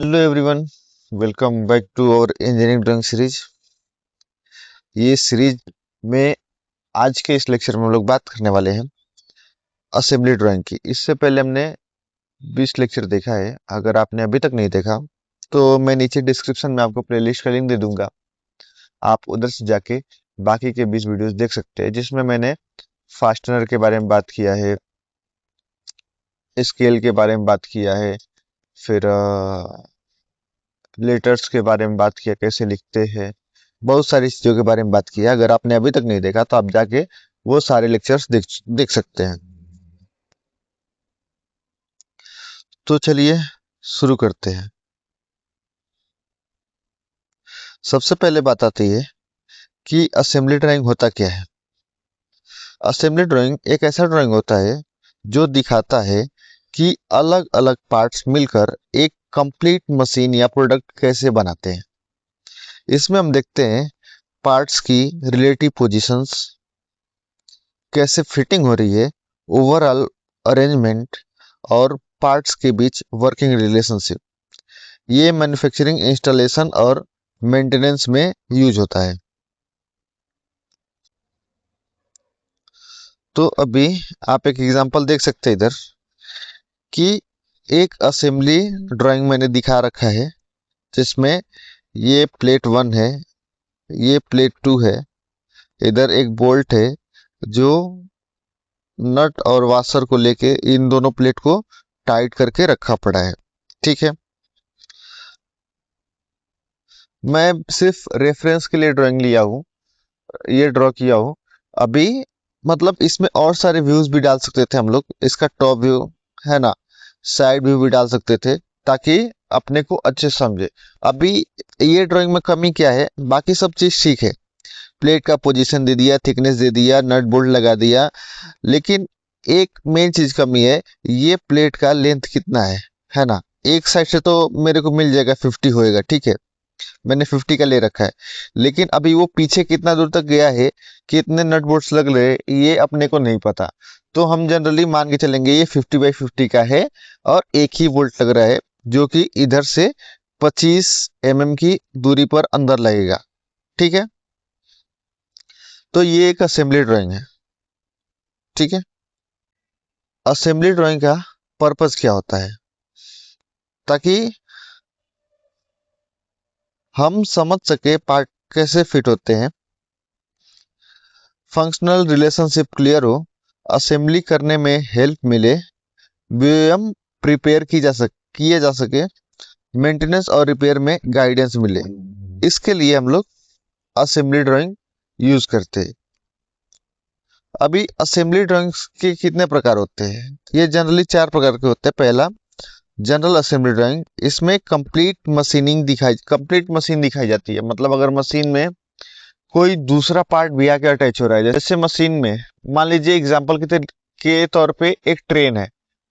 Hello everyone, welcome back to our engineering drawing series. ये series में आज के इस लेक्चर में हम लोग बात करने वाले हैं असेंबली ड्राइंग की। इससे पहले हमने 20 लेक्चर देखा है। अगर आपने अभी तक नहीं देखा तो मैं नीचे डिस्क्रिप्शन में आपको प्लेलिस्ट का लिंक दे दूंगा। आप उधर से जाके बाकी के 20 वीडियोस देख सकते हैं, जिसमें मैंने फास्टनर के बारे में बात किया है, स्केल के बारे में बात किया है, फिर लेटर्स के बारे में बात किया, कैसे लिखते हैं, बहुत सारी चीजों के बारे में बात किया। अगर आपने अभी तक नहीं देखा तो आप जाके वो सारे लेक्चर्स देख सकते हैं। तो चलिए शुरू करते हैं। सबसे पहले बात आती है कि असेंबली ड्राइंग होता क्या है। असेंबली ड्राइंग एक ऐसा ड्राइंग होता है जो दिखाता है कि अलग अलग पार्ट्स मिलकर एक कंप्लीट मशीन या प्रोडक्ट कैसे बनाते हैं। इसमें हम देखते हैं पार्ट्स की रिलेटिव पोजीशंस, कैसे फिटिंग हो रही है, ओवरऑल अरेंजमेंट और पार्ट्स के बीच वर्किंग रिलेशनशिप। ये मैन्युफैक्चरिंग, इंस्टॉलेशन और मेंटेनेंस में यूज होता है। तो अभी आप एक एग्जांपल देख सकते हैं इधर कि एक असेंबली ड्राइंग मैंने दिखा रखा है, जिसमें ये प्लेट 1 है, ये प्लेट 2 है। इधर एक बोल्ट है जो नट और वाशर को लेके इन दोनों प्लेट को टाइट करके रखा पड़ा है। ठीक है, मैं सिर्फ रेफरेंस के लिए ड्राइंग लिया हूँ, ये ड्रॉ किया हूँ। अभी मतलब इसमें और सारे व्यूज भी डाल सकते थे हम लोग। इसका टॉप व्यू है ना, साइड व्यू भी डाल सकते थे ताकि अपने को अच्छे से समझे। अभी ये ड्राइंग में कमी क्या है, बाकी सब चीज ठीक है। प्लेट का पोजीशन दे दिया, थिकनेस दे दिया, नट बोल्ट लगा दिया, लेकिन एक मेन चीज कमी है, ये प्लेट का लेंथ कितना है ना। एक साइड से तो मेरे को मिल जाएगा 50 होएगा, ठीक है, मैंने 50 का ले रखा है। लेकिन अभी वो पीछे कितना दूर तक गया है, कितने नट बोल्ट्स लग रहे हैं, ये अपने को नहीं पता। तो हम जनरली मान के चलेंगे ये 50/50 का है और एक ही बोल्ट लग रहा है, जो कि इधर से 25 mm की दूरी पर अंदर लगेगा। ठीक है, तो ये एक असेंबली ड्राइंग है। ठीक है, असेंबली ड्राइंग का पर्पस क्या होता है, ताकि हम समझ सके पार्ट कैसे फिट होते हैं, फंक्शनल रिलेशनशिप क्लियर हो, असेंबली करने में हेल्प मिले, व्यायाम प्रिपेयर किए जा सके, मेंटेनेंस और रिपेयर में गाइडेंस मिले। इसके लिए हम लोग असेंबली ड्राइंग यूज करते हैं। अभी असेंबली ड्राइंग्स के कितने प्रकार होते हैं, ये जनरली 4 प्रकार के होते हैं। पहला, जनरल असेंबली ड्राइंग। इसमें कंप्लीट मशीन दिखाई जाती है। मतलब अगर मशीन में कोई दूसरा पार्ट भी आके अटैच हो रहा है, जैसे मशीन में मान लीजिए एग्जांपल के तौर पे एक ट्रेन है,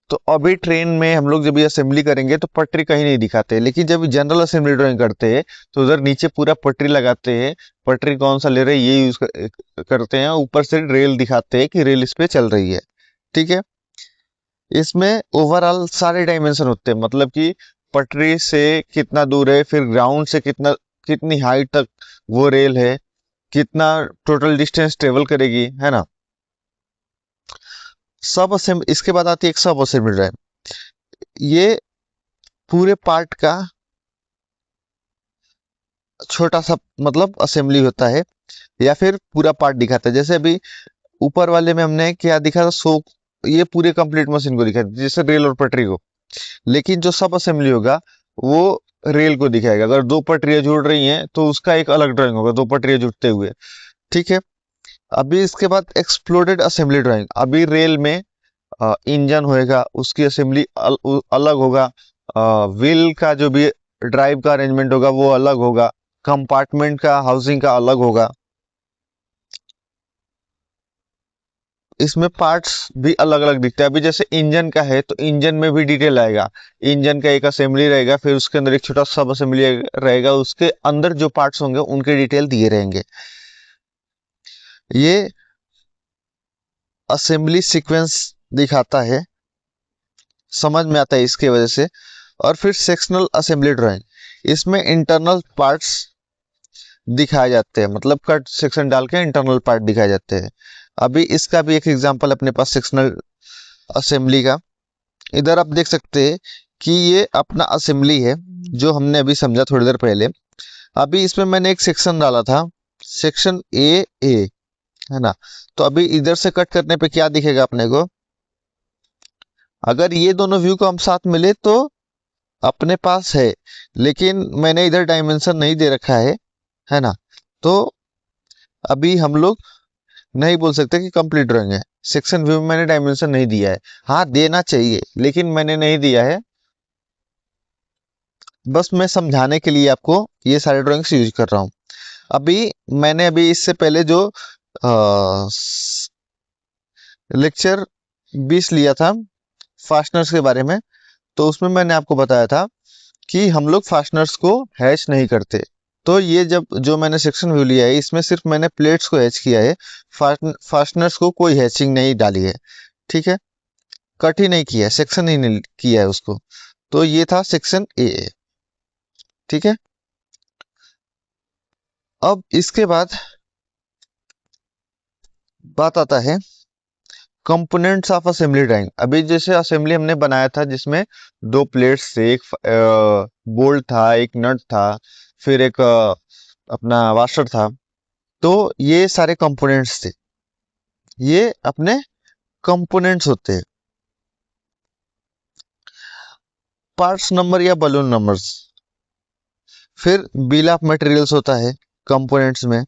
तो अभी ट्रेन में हम लोग जब ये असेंबली करेंगे तो पटरी कहीं नहीं दिखाते, लेकिन जब जनरल असेंबली ड्राइंग करते हैं तो उधर नीचे पूरा पटरी लगाते हैं। पटरी कौन सा ले रहे हैं ये करते हैं, ऊपर से रेल दिखाते हैं कि रेल इस पे चल रही है। ठीक है, इसमें ओवरऑल सारे डायमेंशन होते हैं, मतलब कि पटरी से कितना दूर है, फिर ग्राउंड से कितनी हाइट तक वो रेल है, कितना टोटल डिस्टेंस ट्रेवल करेगी, है ना। सब असेंबली, इसके बाद आती है एक सब असेंबली ड्राइंग। ये पूरे पार्ट का छोटा सा मतलब असेंबली होता है, या फिर पूरा पार्ट दिखाता है। जैसे अभी ऊपर वाले में हमने क्या दिखा था, ये पूरे कंप्लीट मशीन को दिखाता है, जैसे रेल और पटरी को। लेकिन जो सब असेंबली होगा वो रेल को दिखाएगा। अगर 2 पटरियां जुड़ रही हैं तो उसका एक अलग ड्राइंग होगा, 2 पटरियां जुड़ते हुए। ठीक है, अभी इसके बाद एक्सप्लोडेड असेंबली ड्राइंग। अभी रेल में इंजन होएगा, उसकी असेंबली अलग होगा। व्हील का जो भी ड्राइव का अरेंजमेंट होगा वो अलग होगा, कंपार्टमेंट का, हाउसिंग का अलग होगा। इसमें पार्ट्स भी अलग अलग दिखते हैं। अभी जैसे इंजन का है तो इंजन में भी डिटेल आएगा। इंजन का एक असेंबली रहेगा, फिर उसके अंदर एक छोटा सब असेंबली रहेगा, उसके अंदर जो पार्ट्स होंगे उनके डिटेल दिए रहेंगे। ये असेंबली सीक्वेंस दिखाता है, समझ में आता है इसके वजह से। और फिर सेक्शनल असेंबली ड्राइंग, इसमें इंटरनल पार्ट्स दिखाए जाते हैं, मतलब कट सेक्शन डाल के इंटरनल पार्ट दिखाए जाते हैं। अभी इसका भी एक एग्जांपल अपने पास सेक्शनल असेंबली का, इधर आप देख सकते हैं कि ये अपना असेंबली है जो हमने अभी समझा थोड़ी देर पहले। अभी इसमें मैंने एक सेक्शन डाला था, सेक्शन ए है ना। तो अभी इधर से कट करने पे क्या दिखेगा अपने को, अगर ये दोनों व्यू को हम साथ मिले तो अपने पास है, लेकिन मैंने इधर डायमेंशन नहीं दे रखा है ना। तो अभी हम लोग नहीं बोल सकते कि कंप्लीट ड्राइंग है। सेक्शन व्यू में मैंने डायमेंशन नहीं दिया है, हाँ देना चाहिए लेकिन मैंने नहीं दिया है, बस मैं समझाने के लिए आपको ये सारे ड्राइंग्स यूज कर रहा हूँ। मैंने अभी इससे पहले जो लेक्चर 20 लिया था फास्टनर्स के बारे में, तो उसमें मैंने आपको बताया था कि हम लोग फास्टनर्स को हैच नहीं करते। तो ये जो मैंने सेक्शन व्यू लिया है इसमें सिर्फ मैंने प्लेट्स को हैच किया है, फास्टनर्स को कोई हैचिंग नहीं डाली है, ठीक है, कट ही नहीं किया है, सेक्शन ही नहीं किया है उसको। तो ये था सेक्शन ए, ठीक है। अब इसके बाद बात आता है कंपोनेंट्स ऑफ असेंबली ड्राइंग। अभी जैसे असेंबली हमने बनाया था जिसमें दो प्लेट्स थे, एक बोल्ट था, एक नट था, फिर एक अपना वाशर था। तो ये सारे कंपोनेंट्स थे, ये अपने कंपोनेंट्स होते हैं। पार्ट्स नंबर या बलून नंबर्स, फिर बिल ऑफ मटेरियल्स होता है कंपोनेंट्स में,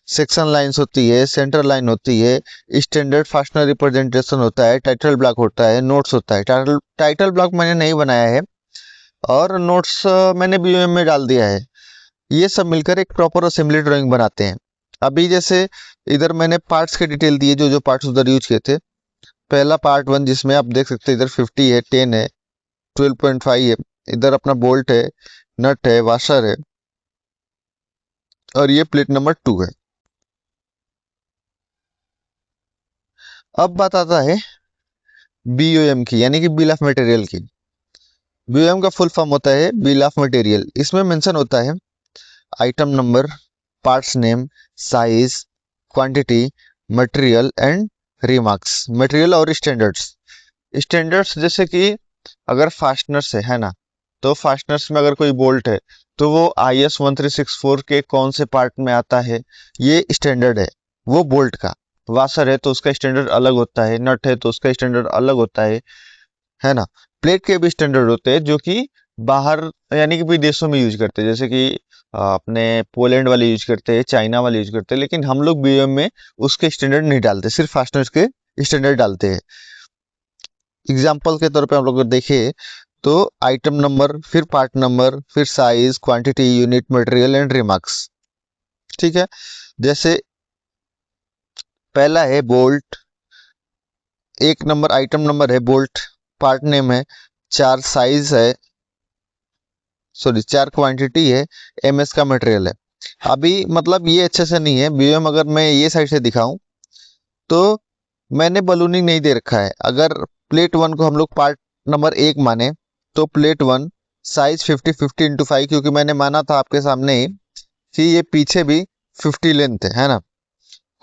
सेक्शन लाइंस होती है, सेंटर लाइन होती है, स्टैंडर्ड फास्टनर रिप्रेजेंटेशन होता है, टाइटल ब्लॉक होता है, नोट्स होता है। टाइटल ब्लॉक मैंने नहीं बनाया है और नोट्स मैंने बीओएम में डाल दिया है। ये सब मिलकर एक प्रॉपर असेंबली ड्राइंग बनाते हैं। अभी जैसे इधर मैंने पार्ट्स के डिटेल दिए, जो पार्ट्स उधर यूज किए थे। पहला पार्ट 1 जिसमें आप देख सकते हैं इधर 50 है, 10 है, 12.5 है, इधर अपना बोल्ट है, नट है, वाशर है, और ये प्लेट नंबर 2 है। अब बात आता है बीओएम की, यानी कि बिल ऑफ मटेरियल की। बीओएम का फुल फॉर्म होता है बिल ऑफ मटेरियल। इसमें मेंशन होता है item number, parts name, size, quantity, material and remarks. Material और स्टैंडर्ड्स, स्टैंडर्ड्स जैसे कि अगर फास्टनर्स है ना, तो फास्टनर्स में अगर कोई बोल्ट है तो वो IS 1364 के कौन से पार्ट में आता है, ये स्टैंडर्ड है वो बोल्ट का। वाशर है तो उसका स्टैंडर्ड अलग होता है, नट है तो उसका स्टैंडर्ड अलग होता है ना। प्लेट के भी स्टैंडर्ड होते हैं जो कि बाहर यानी कि विदेशों में यूज करते हैं, जैसे कि अपने पोलैंड वाले यूज करते हैं, चाइना वाले यूज करते हैं, लेकिन हम लोग बीओएम में उसके स्टैंडर्ड नहीं डालते, सिर्फ फास्टनर्स के स्टैंडर्ड डालते हैं। एग्जाम्पल के तौर पे हम लोग देखें तो आइटम नंबर, फिर पार्ट नंबर, फिर size, quantity, unit, material and remarks, ठीक है। जैसे पहला है बोल्ट, एक नंबर आइटम नंबर है बोल्ट, पार्ट नेम है, 4 साइज है, सॉरी 4 क्वांटिटी है, MS का मटेरियल है। अभी मतलब ये अच्छे से नहीं है बीओएम, अगर मैं ये साइड से दिखाऊं तो मैंने बलूनिंग नहीं दे रखा है। अगर प्लेट 1 को हम लोग पार्ट नंबर 1 माने तो प्लेट 1 साइज 50/50 × 5, क्योंकि मैंने माना था आपके सामने ही कि ये पीछे भी 50 लेंथ है ना।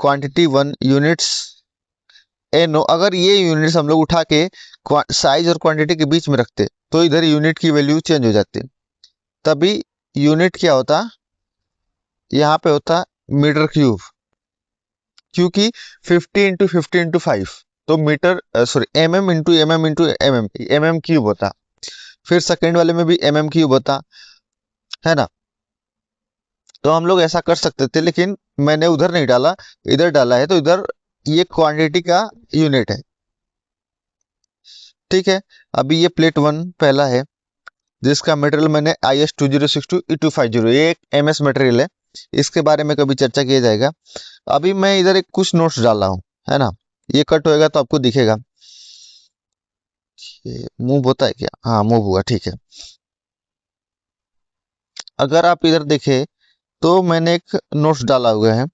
क्वांटिटी 1 यूनिट्स NO, अगर ये यूनिट्स हम लोग उठा के साइज और क्वांटिटी के बीच में रखते तो इधर यूनिट की वैल्यू चेंज हो जाती, तभी यूनिट क्या होता, यहाँ पे होता मीटर क्यूब, क्योंकि 50 × 50 × 5 तो मीटर, सॉरी mm क्यूब होता। फिर सेकेंड वाले में भी क्यूब होता है ना। तो हम लोग ऐसा कर सकते थे, लेकिन मैंने उधर नहीं डाला, इधर डाला है, तो इधर ये क्वांटिटी का यूनिट है, ठीक है। अभी ये प्लेट 1 पहला है जिसका मटेरियल मैंने IS 2062 ये एक MS मटेरियल है, इसके बारे में कभी चर्चा किया जाएगा। अभी मैं इधर एक कुछ नोट्स डाला हूं, है ना। ये कट होएगा तो आपको दिखेगा, मूव होता है क्या, हाँ मूव हुआ, ठीक है। अगर आप इधर देखें तो मैंने एक नोट्स डाला हुआ है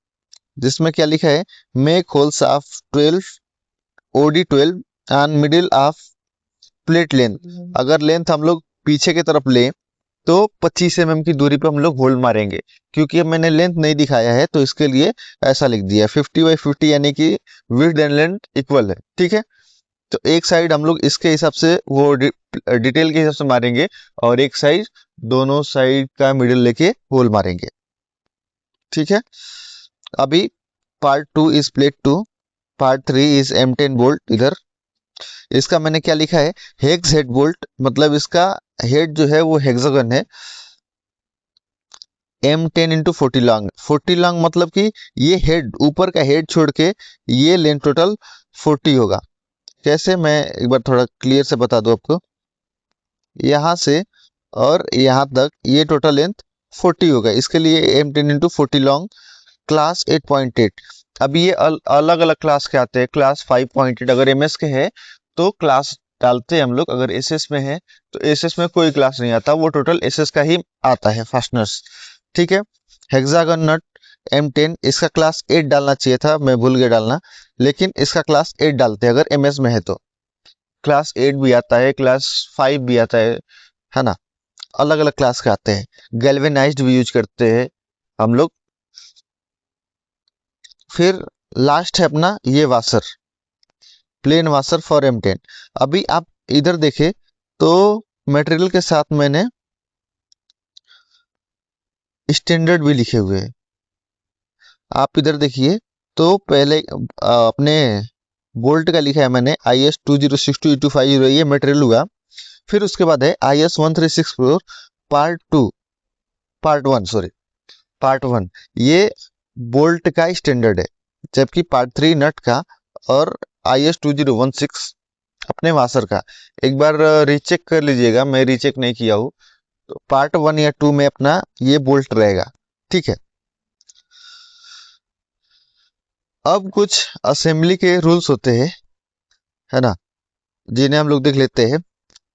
जिसमें क्या लिखा है, make holes of 12 OD 12 and middle of plate length. अगर लेंथ हम लोग पीछे की तरफ लें तो 25 mm की दूरी पे हम लोग होल्ड मारेंगे। क्योंकि अब मैंने लेंथ नहीं दिखाया है तो इसके लिए ऐसा लिख दिया 50/50 यानी कि विड्थ एंड लेंथ इक्वल है। ठीक है, तो एक साइड हम लोग इसके हिसाब से वो डिटेल के हिसाब से मारेंगे और एक साइड दोनों साइड का मिडिल लेके होल मारेंगे। ठीक है, अभी part 2 is plate 2, part 3 is M10 bolt. इधर इसका मैंने क्या लिखा है, हेक्स हेड बोल्ट, मतलब इसका हेड जो है वो हेक्सागन है। M10 इंटू 40 लॉन्ग, 40 लॉन्ग मतलब कि ये हेड, ऊपर का हेड छोड़ के ये लेंथ टोटल 40 होगा। कैसे, मैं एक बार थोड़ा क्लियर से बता दूं आपको। यहाँ से और यहाँ तक ये टोटल लेंथ 40 होगा, इसके लिए M10 इंटू 40 लॉन्ग, क्लास 8.8। अब ये अलग अलग क्लास के आते हैं। क्लास 5.8 अगर MS के है तो क्लास डालते हैं हम लोग, अगर SS में है तो SS में कोई क्लास नहीं आता, वो टोटल SS का ही आता है फास्टनर्स। ठीक है, हेक्सागन नट M10, इसका क्लास 8 डालना चाहिए था, मैं भूल गया डालना, लेकिन इसका क्लास 8 डालते हैं अगर MS में है तो। क्लास 8 भी आता है, क्लास 5 भी आता है ना, अलग अलग क्लास के आते हैं। गैल्वेनाइज्ड भी यूज करते हैं हम लोग। फिर लास्ट है अपना ये washer, plane washer for M10। अभी आप इधर देखें तो मटेरियल के साथ मैंने स्टैंडर्ड भी लिखे हुए हैं। आप इधर देखिए तो पहले अपने बोल्ट का लिखा है मैंने IS 2062E250, ये मटेरियल हुआ। फिर उसके बाद है IS 1364 पार्ट 1, ये बोल्ट का स्टैंडर्ड है। जबकि पार्ट 3 नट का और IS 2016 अपने वाशर का। एक बार रीचेक कर लीजिएगा, मैं रीचेक नहीं किया हूँ, तो पार्ट 1 या 2 में अपना ये बोल्ट रहेगा। ठीक है, अब कुछ असेंबली के रूल्स होते हैं, है ना, जिन्हें हम लोग देख लेते हैं।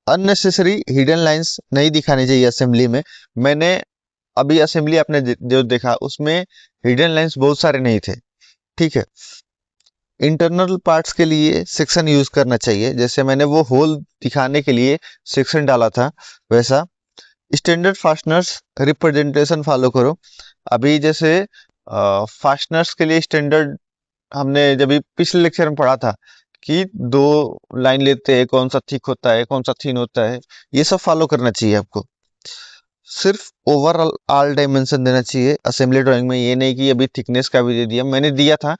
अननेसेसरी हिडन लाइंस नहीं दिखानी चाहिए असेंबली में। मैंने अभी असेंबली आपने जो देखा उसमें हिडन लाइंस बहुत सारे नहीं थे। ठीक है, इंटरनल पार्ट्स के लिए सेक्शन यूज करना चाहिए, जैसे मैंने वो होल दिखाने के लिए सेक्शन डाला था वैसा। स्टैंडर्ड फास्टनर्स रिप्रेजेंटेशन फॉलो करो। अभी जैसे फास्टनर्स के लिए स्टैंडर्ड हमने जब भी पिछले लेक्चर में पढ़ा था कि 2 लाइन लेते हैं, कौन सा थिक होता है कौन सा थिन होता है, ये सब फॉलो करना चाहिए आपको। सिर्फ ओवरऑल ऑल डायमेंशन देना चाहिए असेंबली ड्राइंग में, ये नहीं कि अभी थिकनेस का भी दे दिया। मैंने दिया था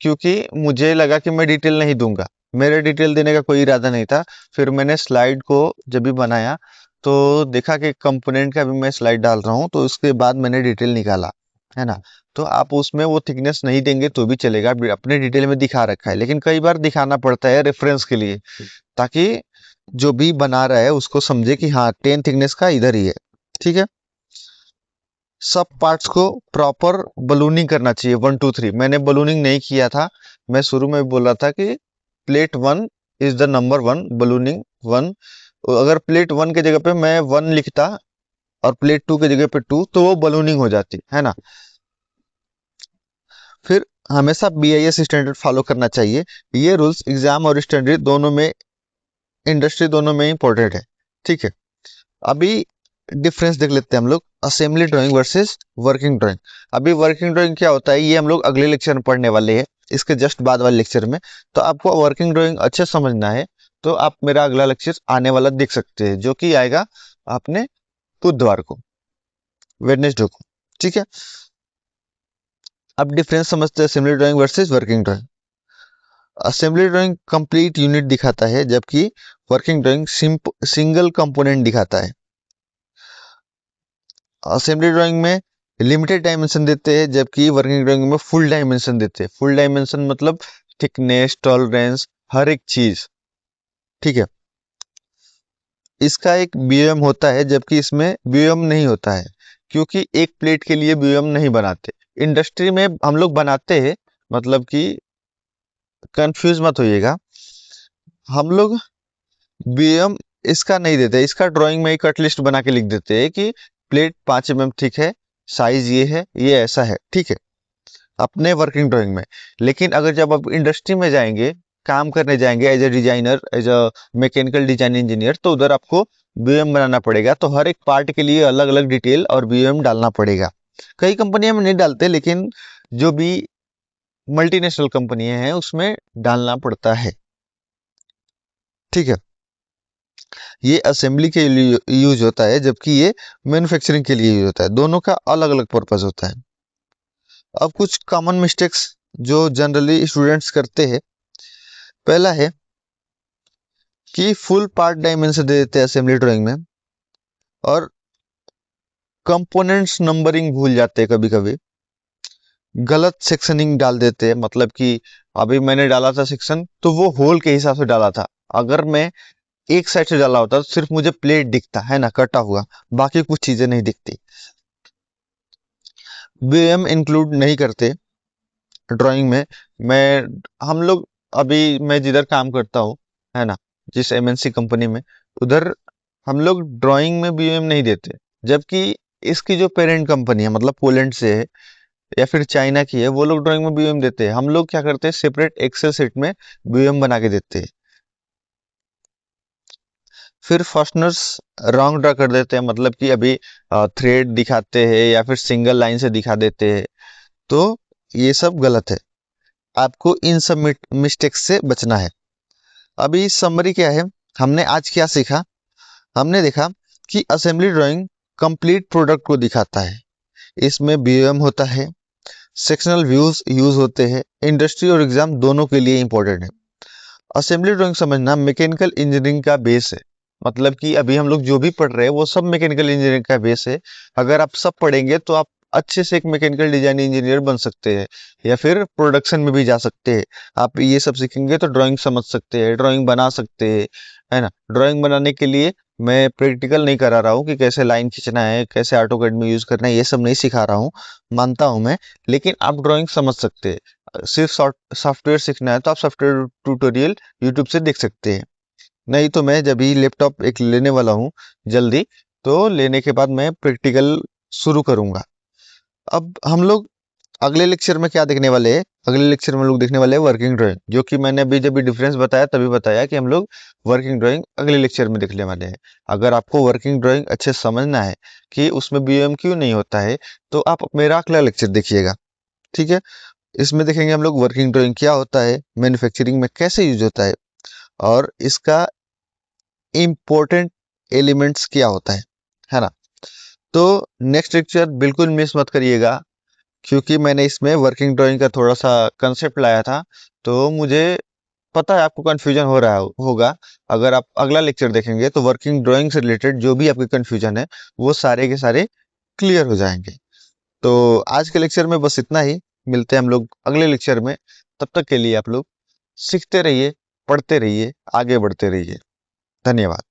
क्योंकि मुझे लगा कि मैं डिटेल नहीं दूंगा, मेरे डिटेल देने का कोई इरादा नहीं था। फिर मैंने स्लाइड को जब भी बनाया तो देखा कि कंपोनेंट का भी मैं स्लाइड डाल रहा हूँ, तो उसके बाद मैंने डिटेल निकाला, है ना। तो आप उसमें वो थिकनेस नहीं देंगे तो भी चलेगा, अपने डिटेल में दिखा रखा है, लेकिन कई बार दिखाना पड़ता है रेफरेंस के लिए, ताकि जो भी बना रहा है उसको समझे कि हाँ 10 थिकनेस का इधर ही है। ठीक है, सब पार्ट्स को प्रॉपर बलूनिंग करना चाहिए 1 2 3। मैंने बलूनिंग नहीं किया था, मैं शुरू में बोला था कि plate 1 is the number 1, ballooning 1। अगर प्लेट 1 के जगह पे मैं 1 लिखता और प्लेट 2 के जगह पे 2, तो वो बलूनिंग हो जाती है ना। फिर हमेशा BIS स्टैंडर्ड फॉलो करना चाहिए। ये रूल्स एग्जाम और स्टैंडर्ड दोनों में, इंडस्ट्री दोनों में इंपॉर्टेंट है। ठीक है, अभी डिफरेंस देख लेते हैं हम लोग, assembly drawing versus working drawing. अभी वर्किंग ड्राइंग क्या होता है ये हम लोग अगले लेक्चर में पढ़ने वाले हैं, इसके जस्ट बाद वाले लेक्चर में। तो आपको वर्किंग ड्राइंग अच्छे समझना है तो आप मेरा अगला लेक्चर आने वाला देख सकते हैं, जो कि आएगा आपने बुधवार को, वेडनेसडे को। ठीक है, अब डिफरेंस समझते हैं assembly drawing versus working drawing. Assembly drawing complete unit दिखाता है, जबकि वर्किंग ड्राइंग सिंगल कंपोनेंट दिखाता है। असेंबली ड्राइंग में लिमिटेड डायमेंशन देते हैं, जबकि वर्किंग ड्राइंग में फुल डायमेंशन देते हैं। फुल डायमेंशन मतलब थिकनेस, टॉलरेंस, हर एक चीज। ठीक है, इसका एक BOM होता है, जबकि इसमें BOM नहीं होता है, क्योंकि एक प्लेट के लिए BOM नहीं बनाते। इंडस्ट्री में हम लोग बनाते हैं, मतलब कि कंफ्यूज मत होइएगा, हम लोग BOM इसका नहीं देते। इसका ड्राइंग में एक कट लिस्ट बना के लिख देते हैं कि प्लेट 5 mm थिक है, साइज ये है, ये ऐसा है। ठीक है, अपने वर्किंग ड्राइंग में। लेकिन अगर जब आप इंडस्ट्री में जाएंगे, काम करने जाएंगे as a designer, as a mechanical design engineer, तो उधर आपको बीओएम बनाना पड़ेगा, तो हर एक पार्ट के लिए अलग अलग डिटेल और बीओएम डालना पड़ेगा। कई कंपनियां में नहीं डालते, लेकिन जो भी मल्टीनेशनल कंपनियां हैं उसमें डालना पड़ता है। ठीक है, ये असेंबली के लिए यूज होता है, जबकि ये मैन्युफैक्चरिंग के लिए यूज होता है। दोनों का अलग अलग पर्पज होता है। अब कुछ कॉमन मिस्टेक्स जो जनरली स्टूडेंट्स करते हैं। पहला है कि फुल पार्ट डायमेंशन दे देते हैं असेंबली ड्राइंग में, और कंपोनेंट्स नंबरिंग भूल जाते हैं कभी कभी। गलत सेक्शनिंग डाल देते हैं, मतलब कि अभी मैंने डाला था सेक्शन तो वो होल के हिसाब से डाला था। अगर मैं एक साइड से डाला होता तो सिर्फ मुझे प्लेट दिखता है ना, कटा हुआ, बाकी कुछ चीजें नहीं दिखती। बीएम इंक्लूड नहीं करते ड्राइंग में। मैं हम लोग अभी मैं जिधर काम करता हूँ, है ना, जिस एमएनसी कंपनी में, उधर हम लोग ड्राइंग में बीएम नहीं देते। जबकि इसकी जो पेरेंट कंपनी है, मतलब पोलैंड से है या फिर चाइना की है, वो लोग ड्राइंग में बीएम देते हैं। हम लोग क्या करते हैं, सेपरेट एक्सेल शीट में बीएम बना के देते हैं। फिर फास्टनर्स रॉन्ग ड्रा कर देते हैं, मतलब कि अभी थ्रेड दिखाते हैं या फिर सिंगल लाइन से दिखा देते हैं, तो ये सब गलत है। आपको इन सब मिस्टेक्स से बचना है। अभी समरी क्या है, हमने आज क्या सीखा। हमने देखा कि असेंबली ड्राइंग कंप्लीट प्रोडक्ट को दिखाता है। इसमें बीओएम होता है, सेक्शनल व्यूज यूज होते हैं, इंडस्ट्री और एग्जाम दोनों के लिए इंपॉर्टेंट है। असेंबली ड्राइंग समझना मैकेनिकल इंजीनियरिंग का बेस है। मतलब कि अभी हम लोग जो भी पढ़ रहे हैं वो सब मैकेनिकल इंजीनियरिंग का बेस है। अगर आप सब पढ़ेंगे तो आप अच्छे से एक मैकेनिकल डिजाइन इंजीनियर बन सकते हैं, या फिर प्रोडक्शन में भी जा सकते हैं। आप ये सब सीखेंगे तो ड्राइंग समझ सकते हैं, ड्राइंग बना सकते हैं, है ना। ड्राइंग बनाने के लिए मैं प्रैक्टिकल नहीं करा रहा हूँ कि कैसे लाइन खींचना है, कैसे ऑटोकैड में यूज करना है, ये सब नहीं सिखा रहा हूँ, मानता हूँ मैं। लेकिन आप ड्राइंग समझ सकते हैं। सिर्फ सॉफ्टवेयर सीखना है तो आप सॉफ्टवेयर ट्यूटोरियल यूट्यूब से देख सकते हैं। नहीं तो मैं जब ही लैपटॉप एक लेने वाला हूँ जल्दी, तो लेने के बाद मैं प्रैक्टिकल शुरू करूंगा। अब हम लोग अगले लेक्चर में क्या देखने वाले हैं, अगले लेक्चर में हम लोग देखने वाले हैं वर्किंग ड्राइंग, जो कि मैंने अभी जब भी डिफरेंस बताया तभी बताया कि हम लोग वर्किंग ड्राइंग अगले लेक्चर में देखने वाले हैं। अगर आपको वर्किंग ड्राइंग अच्छे समझना है कि उसमें बीओएम क्यों नहीं होता है, तो आप मेरा अगला लेक्चर देखिएगा। ठीक है, इसमें देखेंगे हम लोग वर्किंग ड्राइंग क्या होता है, मैन्युफैक्चरिंग में कैसे यूज होता है, और इसका इम्पोर्टेंट एलिमेंट्स क्या होता है ना। तो नेक्स्ट लेक्चर बिल्कुल मिस मत करिएगा, क्योंकि मैंने इसमें वर्किंग ड्राइंग का थोड़ा सा कंसेप्ट लाया था। तो मुझे पता है आपको कंफ्यूजन हो रहा होगा। अगर आप अगला लेक्चर देखेंगे तो वर्किंग ड्राइंग से रिलेटेड जो भी आपके कंफ्यूजन है वो सारे के सारे क्लियर हो जाएंगे। तो आज के लेक्चर में बस इतना ही। मिलते हैं हम लोग अगले लेक्चर में। तब तक के लिए आप लोग सीखते रहिए, पढ़ते रहिए, आगे बढ़ते रहिए। धन्यवाद।